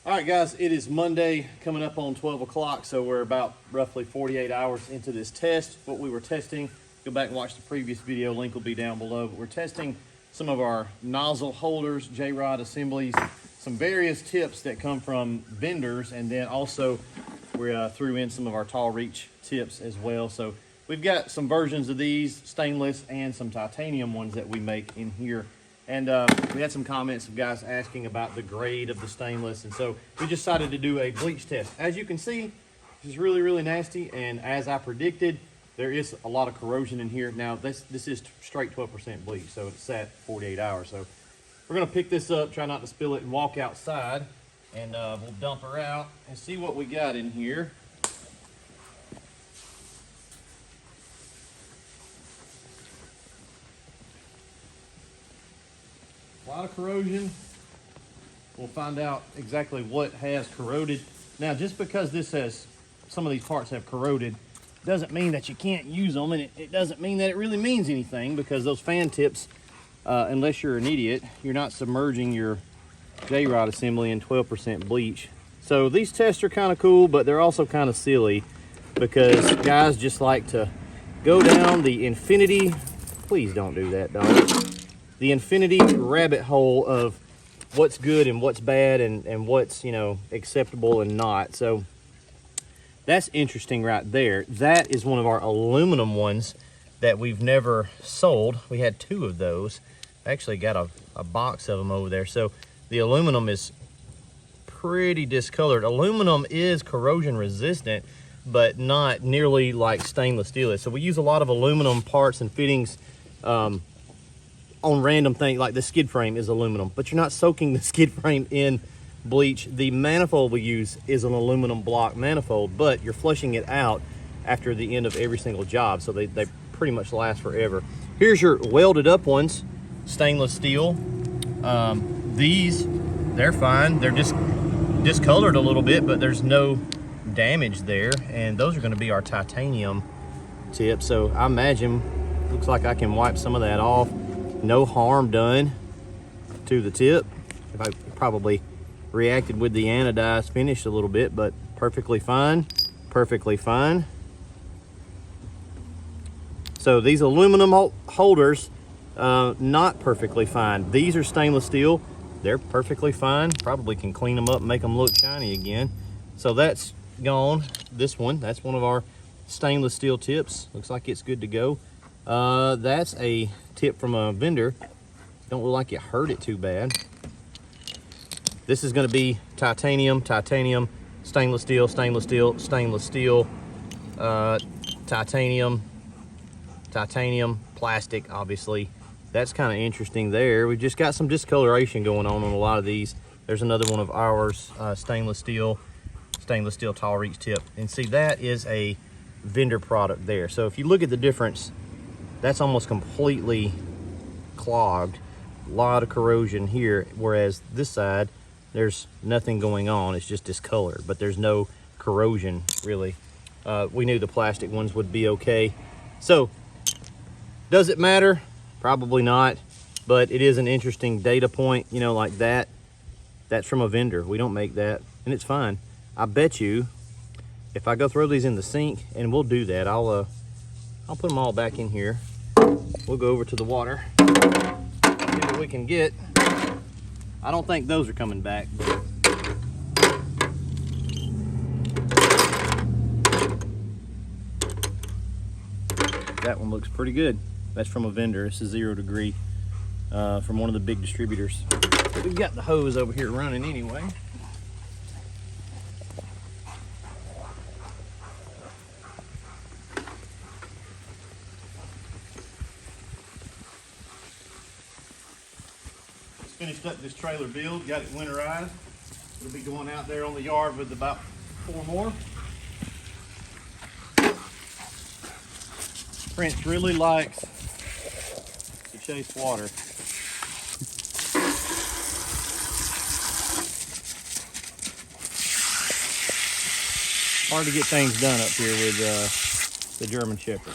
All right, guys, it is Monday coming up on 12 o'clock, so we're about roughly 48 hours into this test. What we were testing, go back and watch the previous video, link will be down below, but we're testing some of our nozzle holders, J-rod assemblies, some various tips that come from vendors, and then also we threw in some of our tall reach tips as well. So we've got some versions of these, stainless and some titanium ones that we make in here. And we had some comments of guys asking about the grade of the stainless, and so we decided to do a bleach test. As you can see, this is really, really nasty, and as I predicted, there is a lot of corrosion in here. Now, this is straight 12% bleach, so it's sat 48 hours. So we're gonna pick this up, try not to spill it, and walk outside, and we'll dump her out and see what we got in here. A lot of corrosion. We'll find out exactly what has corroded. Now, just because this has, some of these parts have corroded, doesn't mean that you can't use them, and it doesn't mean that it really means anything, because those fan tips, unless you're an idiot, you're not submerging your J-rod assembly in 12% bleach. So these tests are kind of cool, but they're also kind of silly, because guys just like to go down the infinity, please don't do that, dog. The infinity rabbit hole of what's good and what's bad and what's, you know, acceptable and not. So that's interesting right there. That is one of our aluminum ones that we've never sold. We had 2 of those. I actually got a box of them over there. So the aluminum is pretty discolored. Aluminum is corrosion resistant, but not nearly like stainless steel is. So we use a lot of aluminum parts and fittings on random things, like the skid frame is aluminum, but you're not soaking the skid frame in bleach. The manifold we use is an aluminum block manifold, but you're flushing it out after the end of every single job, so they pretty much last forever. Here's your welded up ones, stainless steel. These, they're fine. They're just discolored a little bit, but there's no damage there, and those are going to be our titanium tips. So I imagine, looks like I can wipe some of that off. No harm done to the tip. If I probably reacted with the anodized finish a little bit, but perfectly fine, perfectly fine. So these aluminum holders, not perfectly fine. These are stainless steel. They're perfectly fine. Probably can clean them up and make them look shiny again. So that's gone. This one, that's one of our stainless steel tips. Looks like it's good to go. That's a tip from a vendor. Don't look like it hurt it too bad. This is going to be titanium, titanium, stainless steel, stainless steel, stainless steel, titanium, titanium, plastic, obviously. That's kind of interesting there. We've just got some discoloration going on a lot of these. There's another one of ours, stainless steel tall reach tip. And see, that is a vendor product there. So if you look at the difference, that's almost completely clogged. A lot of corrosion here, whereas this side, there's nothing going on. It's just discolored, but there's no corrosion, really. We knew the plastic ones would be okay. So, does it matter? Probably not, but it is an interesting data point, you know, like that. That's from a vendor. We don't make that, and it's fine. I bet you, if I go throw these in the sink, and we'll do that, I'll put them all back in here. We'll go over to the water, see what we can get. I don't think those are coming back, but that one looks pretty good. That's from a vendor. It's a 0 degree from one of the big distributors. We've got the hose over here running anyway. Finished up this trailer build, got it winterized. It'll be going out there on the yard with about 4 more. Prince really likes to chase water. Hard to get things done up here with the German Shepherd.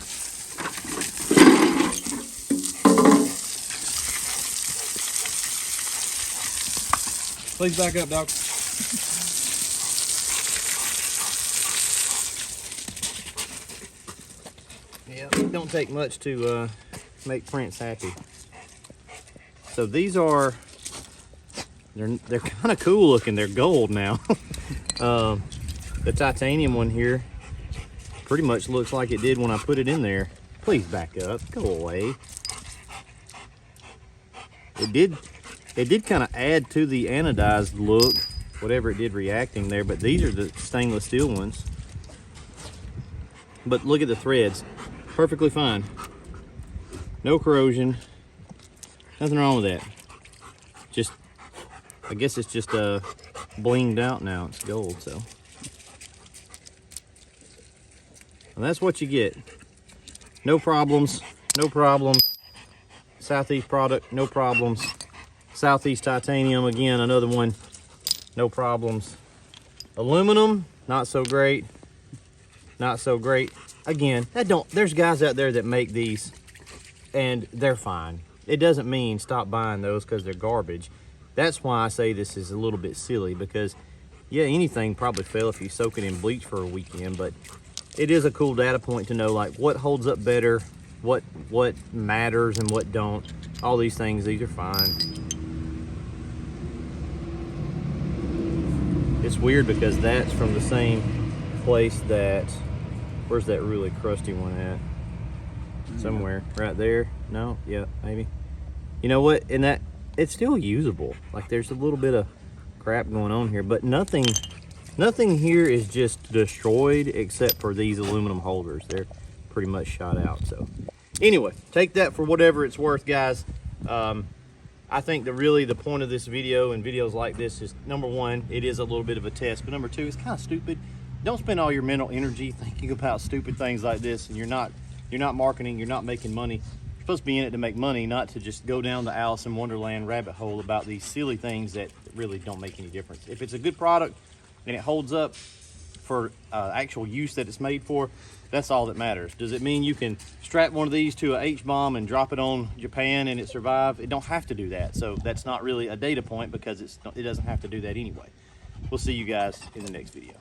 Please back up, dog. Yeah, it don't take much to make Prince happy. So these are, they're kind of cool looking. They're gold now. The titanium one here pretty much looks like it did when I put it in there. Please back up, go away. It did kind of add to the anodized look, whatever it did reacting there, but these are the stainless steel ones. But look at the threads, perfectly fine. No corrosion, nothing wrong with that. Just, I guess it's just blinged out now, it's gold, so. And that's what you get. No problems, no problems. Southeast product, no problems. Southeast titanium, again, another one, no problems. Aluminum, not so great, not so great. Again, there's guys out there that make these and they're fine. It doesn't mean stop buying those because they're garbage. That's why I say this is a little bit silly, because yeah, anything probably fail if you soak it in bleach for a weekend, but it is a cool data point to know like what holds up better, what matters and what don't. All these things, these are fine. It's weird because that's from the same place that, where's that really crusty one at? Somewhere, right there. No, yeah, maybe. You know what, and that, it's still usable. Like there's a little bit of crap going on here, but nothing here is just destroyed except for these aluminum holders. They're pretty much shot out. So anyway, take that for whatever it's worth, guys. I think the point of this video and videos like this is, number one, it is a little bit of a test, but number two, it's kind of stupid. Don't spend all your mental energy thinking about stupid things like this, and you're not marketing, you're not making money. You're supposed to be in it to make money, not to just go down the Alice in Wonderland rabbit hole about these silly things that really don't make any difference. If it's a good product and it holds up for actual use that it's made for, that's all that matters. Does it mean you can strap one of these to a H-bomb and drop it on Japan and it survive? It don't have to do that. So that's not really a data point because it doesn't have to do that anyway. We'll see you guys in the next video.